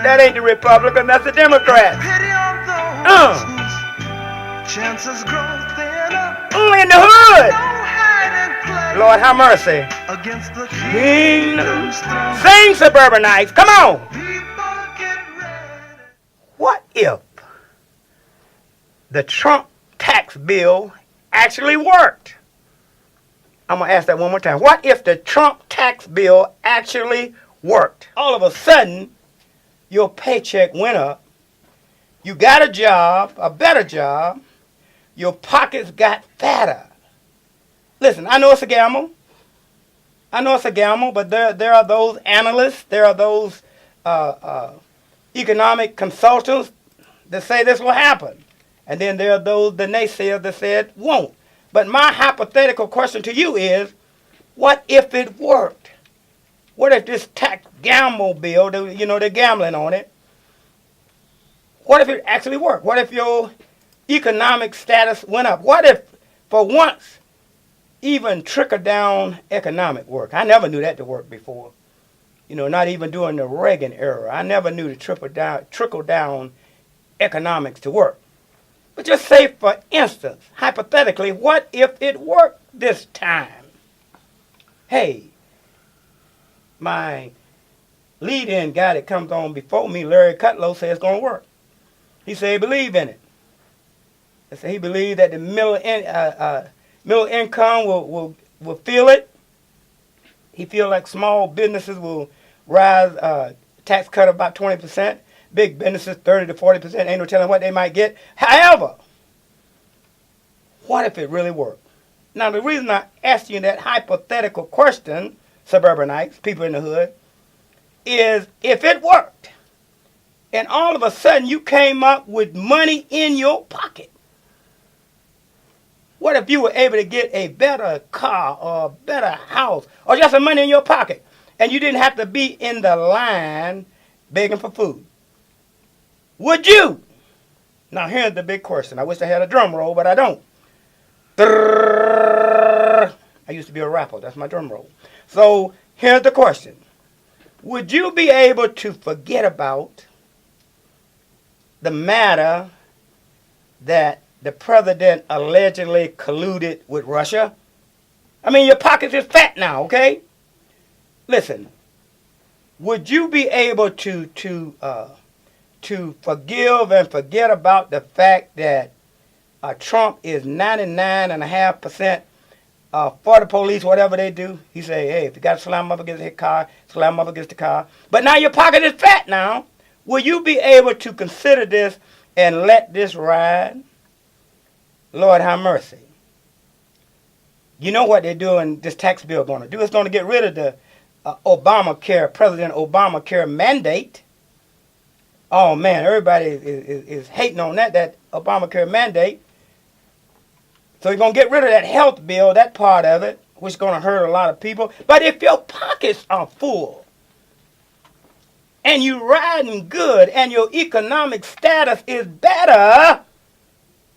That ain't the Republican, that's the Democrat. Chances grow thinner. In the hood. Lord have mercy. Against the kingdom. Sing, suburbanites. Come on. What if the Trump tax bill actually worked? I'm going to ask that one more time. What if the Trump tax bill actually worked? All of a sudden, your paycheck went up. You got a job, a better job. Your pockets got fatter. Listen, I know it's a gamble. But there are those analysts, there are those economic consultants that say this will happen. And then there are those, the naysayers, that said won't. But my hypothetical question to you is, what if it worked? What if this tax gamble bill, they're gambling on it. What if it actually worked? What if your economic status went up? What if, for once, even trickle-down economic work? I never knew that to work before. Not even during the Reagan era. I never knew the trickle-down economics to work. But just say, for instance, hypothetically, what if it worked this time? Hey, my lead-in guy that comes on before me, Larry Kudlow, says it's going to work. He said he believed in it. He said he believed that the middle income will feel it. He feels like small businesses will rise, tax cut about 20%. Big businesses, 30 to 40%. Ain't no telling what they might get. However, what if it really worked? Now, the reason I asked you that hypothetical question, suburbanites, people in the hood, is if it worked, and all of a sudden you came up with money in your pocket. What if you were able to get a better car or a better house or just some money in your pocket, and you didn't have to be in the line begging for food? Would you? Now, here's the big question. I wish I had a drum roll, but I don't. I used to be a rapper. That's my drum roll. So, here's the question. Would you be able to forget about the matter that the president allegedly colluded with Russia? I mean, your pockets is fat now, okay? Listen, would you be able to forgive and forget about the fact that Trump is 99.5% for the police, whatever they do? He say, hey, if you got to slam up against his car, slam up against the car. But now your pocket is fat now. Will you be able to consider this and let this ride? Lord have mercy. You know what they're doing, this tax bill going to do? It's going to get rid of the Obamacare, President Obamacare mandate. Oh, man, everybody is hating on that Obamacare mandate. So you're going to get rid of that health bill, that part of it, which is going to hurt a lot of people. But if your pockets are full and you're riding good and your economic status is better,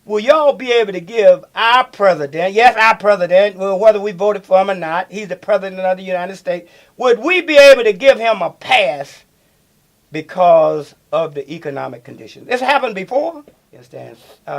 will y'all be able to give our president, yes, our president, well, whether we voted for him or not, he's the president of the United States, would we be able to give him a pass because of the economic conditions? This happened before. You understand?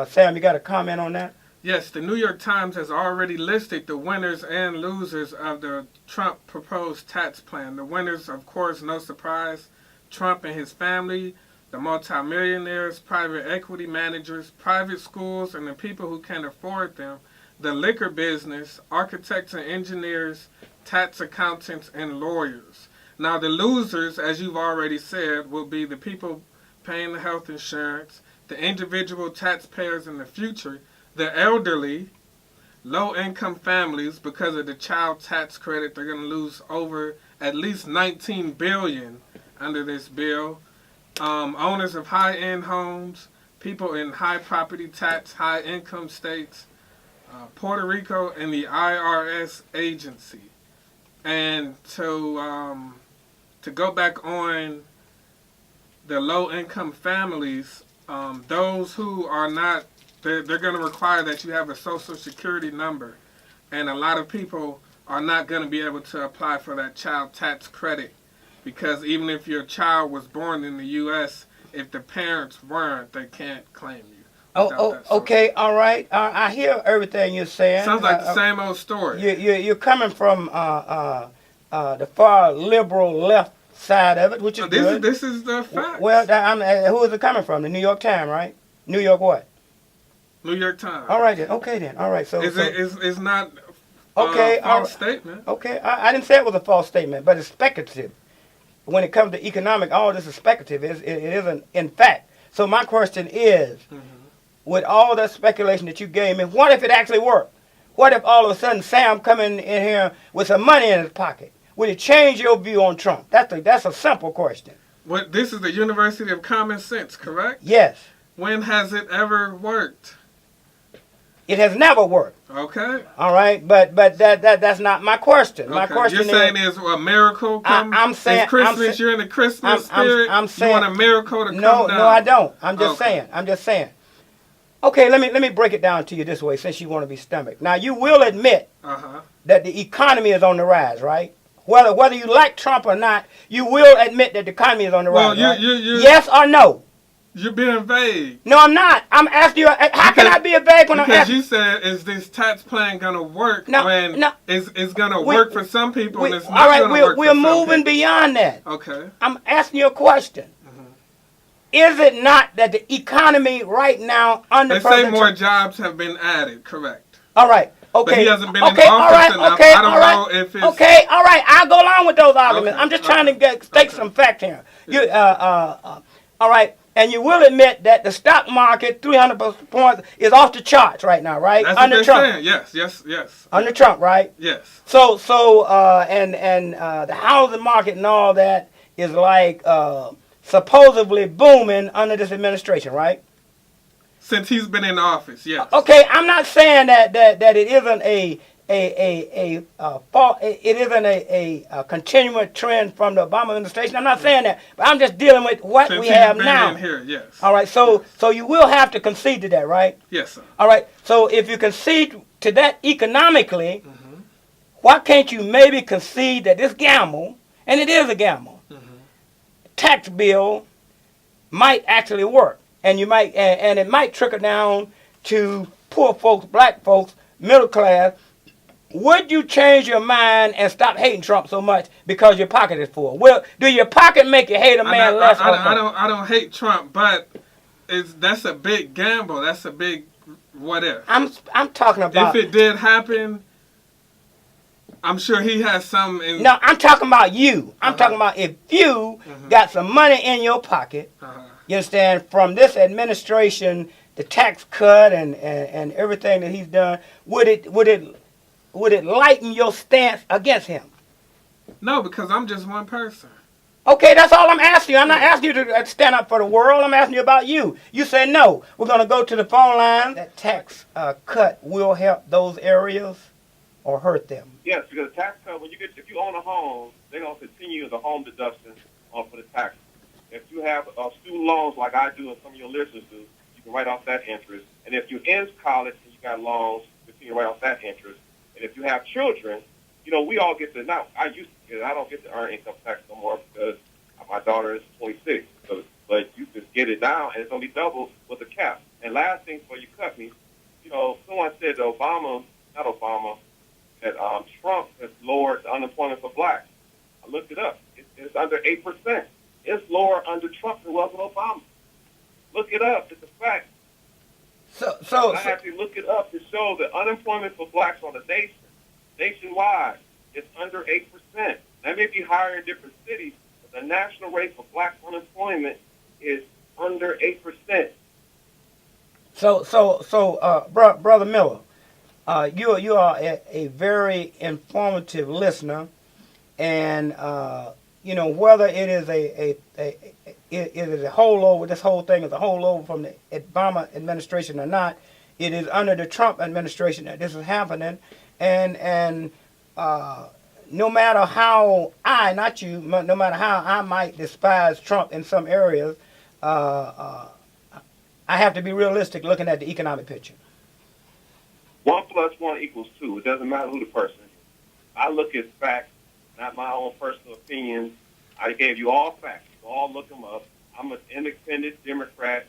Sam, you got a comment on that? Yes, the New York Times has already listed the winners and losers of the Trump proposed tax plan. The winners, of course, no surprise, Trump and his family, the multimillionaires, private equity managers, private schools, and the people who can afford them, the liquor business, architects and engineers, tax accountants, and lawyers. Now, the losers, as you've already said, will be the people paying the health insurance, the individual taxpayers in the future, the elderly, low-income families. Because of the child tax credit, they're going to lose over at least $19 billion under this bill. Owners of high-end homes, people in high property tax, high income states, Puerto Rico, and the IRS agency. And to go back on the low-income families, those who are not, they're going to require that you have a Social Security number. And a lot of people are not going to be able to apply for that child tax credit. because even if your child was born in the U.S., if the parents weren't, they can't claim you. Okay, all right. I hear everything you're saying. Sounds like the same old story. You're coming from the far liberal left side of it, which is good. This is the fact. Well, who is it coming from? The New York Times, right? New York what? New York Times. All right then. Okay then. All right. So it's not okay, a false statement. Okay, I didn't say it was a false statement, but it's speculative. When it comes to economic, all this is speculative. It isn't in fact. So my question is, with all that speculation that you gave me, what if it actually worked? What if all of a sudden Sam coming in here with some money in his pocket? Would it change your view on Trump? That's a simple question. This is the University of Common Sense, correct? Yes. When has it ever worked? It has never worked. Okay. All right, but that's not my question. My Okay. question You're saying is a miracle come? I'm saying it's Christmas. You're in the Christmas spirit. I'm saying you want a miracle to come no, down? No, I don't. I'm just saying. Okay, let me break it down to you this way, since you want to be stomach. Now you will admit that the economy is on the rise, right? Whether you like Trump or not, you will admit that the economy is on the rise. Right? Yes or no? You're being vague. No, I'm not. I'm asking you. How can I be vague when I'm asking? Because you said, is this tax plan going to work when it's going to work for some people and it's not going to work for some people? We're moving beyond that. Okay. I'm asking you a question. Is it not that the economy right now under President Trump... They say more jobs have been added, correct. All right. Okay. But he hasn't been in office enough. I don't know if it's... Okay, all right. I'll go along with those arguments. I'm just trying to state some facts here. All right. And you will admit that the stock market, 300 points, is off the charts right now, right? That's under what Trump. Saying. Yes. Under Trump, right? Yes. So, the housing market and all that is like supposedly booming under this administration, right? Since he's been in office, yes. Okay, I'm not saying that it isn't a continuing trend from the Obama administration. I'm not saying that, but I'm just dealing with what we have now. In here, yes. All right, so you will have to concede to that, right? Yes, sir. All right, so if you concede to that economically, why can't you maybe concede that this gamble, and it is a gamble, tax bill might actually work, and you might and it might trickle down to poor folks, black folks, middle class. Would you change your mind and stop hating Trump so much because your pocket is full? Well, do your pocket make you hate a man less? I don't hate Trump, but that's a big gamble. That's a big what if. I'm talking about if it did happen. I'm sure he has some. No, I'm talking about you. I'm talking about if you got some money in your pocket. You understand? From this administration, the tax cut and everything that he's done, would it lighten your stance against him? No, because I'm just one person. Okay, that's all I'm asking you. I'm not asking you to stand up for the world. I'm asking you about you. You say no. We're going to go to the phone line. That tax cut will help those areas or hurt them? Yes, because the tax cut, if you own a home, they're going to continue the home deduction for the tax. If you have student loans like I do and some of your listeners do, you can write off that interest. And if you're in college and you got loans, you can write off that interest. And if you have children, we all get to, I don't get to earn income tax no more because my daughter is 26. But you just get it now, and it's only double with the cap. And last thing before you cut me, someone said that Trump has lowered the unemployment for blacks. I looked it up. It's under 8%. It's lower under Trump than it was with Obama. Look it up. It's a fact. I actually look it up to show that unemployment for blacks on the nationwide, is under 8%. That may be higher in different cities, but the national rate for black unemployment is under 8%. Brother Miller, you are a very informative listener, and whether it is it is a holdover, this whole thing is a holdover from the Obama administration or not, it is under the Trump administration that this is happening, and no matter how no matter how I might despise Trump in some areas, I have to be realistic looking at the economic picture. 1 + 1 = 2. It doesn't matter who the person is. I look at facts, not my own personal opinions I gave you all facts. You all look them up. I'm an independent Democrat